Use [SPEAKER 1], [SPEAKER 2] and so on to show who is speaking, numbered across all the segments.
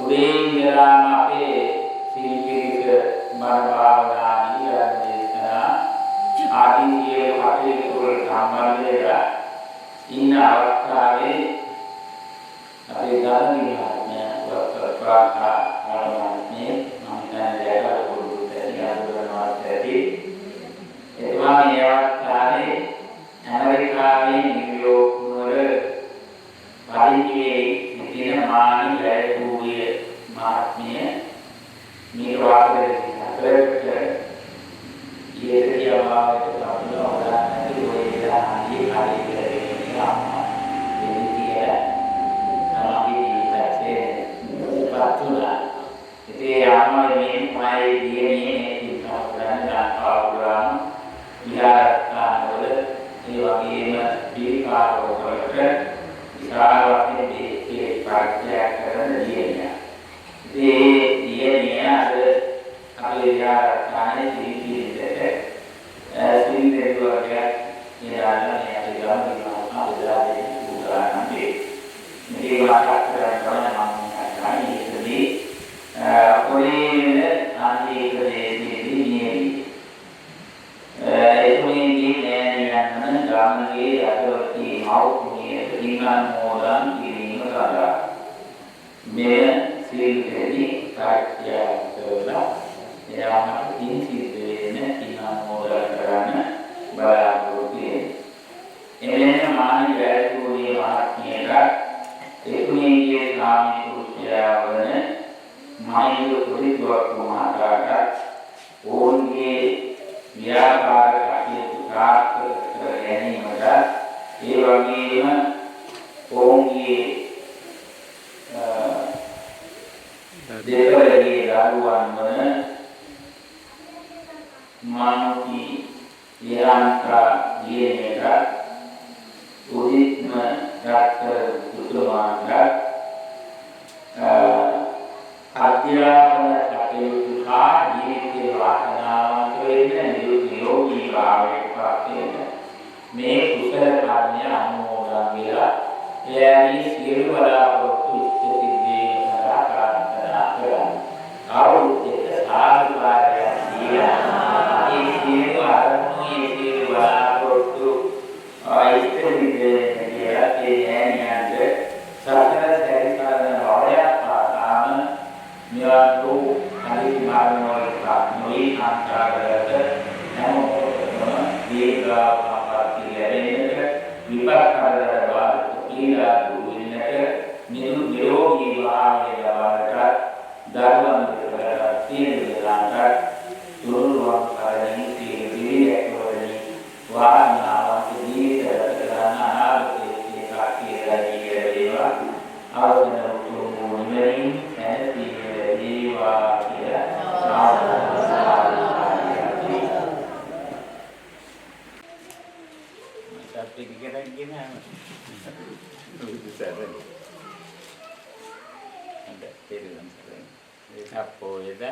[SPEAKER 1] උදේින්දලාම අපේ සිල්පිරික බණ භාවනා දේශනා ආදී සියලු කටයුතු වලට සම්බන්ධ වෙලා ඉන්න අවස්ථාවේ අපේ ධර්මීය ප්‍රාර්ථනා ආරම්භනේ මම දැනගලා පොදු දෙයක් ඇති එතුමා මේ අවස්ථාවේ ඇමරිකාවේ නිව්යෝක් නුවර පරිච්ඡේදයේ සිටින මානි වැයුගේ මහත්මිය මේ වාසයේ හතරට ඊයේදියාවට අපලෝලා නැති වෙලා ආදී කාර්යයකට ආවා එදිරිය තමයි පතුලා ඉතින් ආමයි මේ මයි දිනේ ඉස්සරහට ආවුරාම විහාරස්ථානවල ඒ වගේම දීකාරවලට විශාල වශයෙන් මේ ප්‍රාර්ථනා කරන දියණිය. ඒ දියණිය අද අපේ විහාරස්ථානයේ සිටින්නට සිටින්නේවගේ නිරාලනේ අපි ගමනවා ආදායේ උදාහරණයක්. මේ වාක්‍යය කරන මම ඔයනේ ආදීකදේදී නියමයි. එතුමියගේ නෑනියන් ගාමගේ අදවති මෞඛ්‍යයේ ඉන්නාන් මොදන් කිරීම සඳහා මේ සීලෙදී සාක්ෂ්‍ය කරලා එයාම ඉන්සිදෙන ඉන්නාන් මොදන් කරන්න බලාපොරොත්තු වෙනවා. මානි වැයුගේ මහත්මියට එතුමියගේ ගාමී පුරුෂයාවන මායික පුරිතුවක් මහතාට ඕන්ගේ ව්‍යාපාර කටයුතු ප්‍රාප්ත කර ගැනීමට ඒ වගේම ඕන්ගේ දෙපළගේ දරුවන් වන මානවී ඊරාන්කා දියේකට උදිත්ම ඩාක්ටර් උතුමාට අධ්‍යාපන කටයුතු හා ජීවිතේ වාසනාවන්ත වෙන්න නිරෝගී භාවයට පත් වෙන්න මේ කුසල කර්මය අනුමෝදන් වෙලා එයාගේ සියලු බලාපොරොත්තු ඉෂ්ට සිද්ධීන් සඳහා ප්‍රාර්ථනා කරනවා. ආවුත්තේ සාදුකාරය දීලා ඒ සියලු අරමුණු ඒ සියලු බලාපොරොත්තු ඉෂ්ට සිද්ධීන් කියලා ඒ නෑනියන්ට සතර සැරිසරන වරයක් පාදාම නිරන්තර අනිමානවල ප්‍රාර්ථනෝයි ආකාරයට නමෝ දීර්ඝාපාති ලැබෙන්නට විපස්සනාර වාද පීඩා දුරින්නට නිරෝගී භාවය ලබන්නට ධර්ම විතරට තීරණාට දුරුවන් කරමින් තීරණයකවලදී වානාවක් ජීවිතයට කරන අනාගතයේ කාර්යයදී වේවා අවසන උතුම් නිවනින් ඇතිවේ දීවා කියලා tapi kira gini itu saja ada tiruan saja apa ya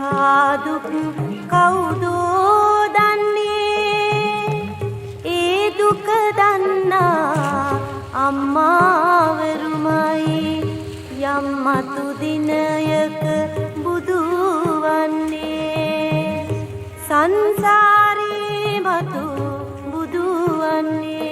[SPEAKER 2] කාදුක් කවුදෝ දන්නේ ඒ දුක දන්නා අම්මාවරුමයි යම් මතු දිනයක බුදු වන්නේ සංසාරේ මතු බුදු වන්නේ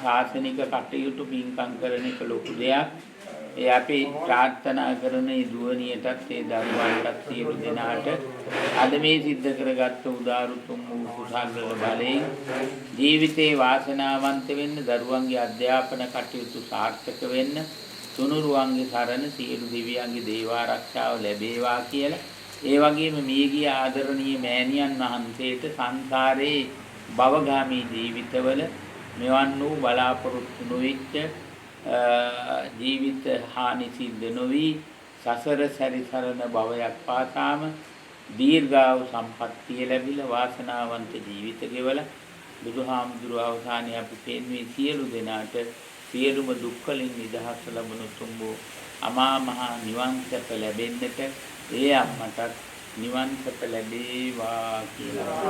[SPEAKER 3] ශාසනික කටයුතු පින්කම් කරන එක ලොකු දෙයක්. ඒ අපි ප්‍රාර්ථනා කරන දුවනියටත් ඒ දරුවන්ටත් සියලු දෙනාට අද මේ සිද්ධ කරගත්ත උදාරුතුම් වූ කුසල බලයෙන් ජීවිතේ වාසනාවන්ත වෙන්න, දරුවන්ගේ අධ්‍යාපන කටයුතු සාර්ථක වෙන්න, තුනුරුවන්ගේ සරණ සියලු දෙවියන්ගේ දේව ආරක්ෂාව ලැබේවා කියලා. ඒ වගේම මියගිය ආදරණීය මෑණියන් වහන්සේට සංසාරේ භවගාමී ජීවිතවල මෙවන් වූ බලාපොරොත්තු නොවෙච්ච ජීවිත හානි සිද්ධ නොවි සසර සැරිසරන භවයක් පාසාම දීර්ඝායු සම්පන්නිය ලැබිලා වාසනාවන්ත ජීවිත ගෙවලා බුදුහාමුදුරුවෝ අවසානයේ අපි පෙන්වී සියලු දෙනාට සියලුම දුක්වලින් නිදහස් ලැබුණු තුඹෝ අමා මහ නිවන් සැප ලැබෙන්නට ඒ අම්මටත් නිවන් සැප ලැබේවා කියලා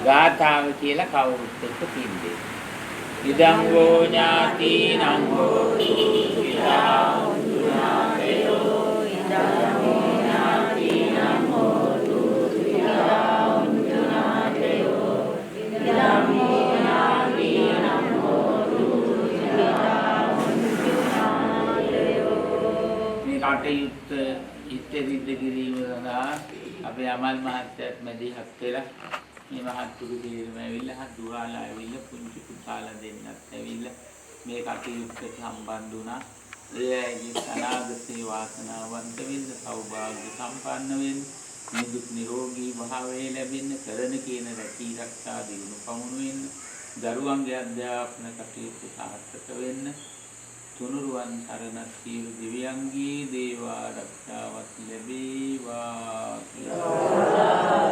[SPEAKER 3] ගාථාව කියලා කවුරුත් එක්ක පින්දේ. ඉදං වූ ඥාතිනං හෝතු සුඛිතා ඥාතයෝ ඉදං වූ ඥාතිනං හෝතු සුඛිතා ඥාතයෝ ඉදං වූ ඥාතිනං හෝතු සුඛිතා ඥාතයෝ. මේ කටයුත්ත ඉතිරිද්ද කිරීම සඳහා අපේ අමල් මහත්තයාත් මැදිහත් වෙලා මේ මහත්තුරු දෙවියන්ම ඇවිල්ලා දුහාලා ඇවිල්ලා පුංචි පුතාලා දෙන්නත් ඇවිල්ලා මේ කටයුත්තට සම්බන්ධ වුණා. ඒ අයගේ අනාගතේ වාසනාවන්ත වෙන්න, සෞභාග්‍ය සම්පන්න වෙන්න, නිදුක් නිරෝගී භාවය ලැබෙන්න, කරන කියන රැකී ආරක්ෂා දිනු පමුණු වෙන්න, දරුවන්ගේ අධ්‍යාපන කටයුතු සාර්ථක වෙන්න, තුනුරුවන් සරණ සියලු දිව්‍යංගී දේව ආරක්ෂාවත් ලැබේවා කියලා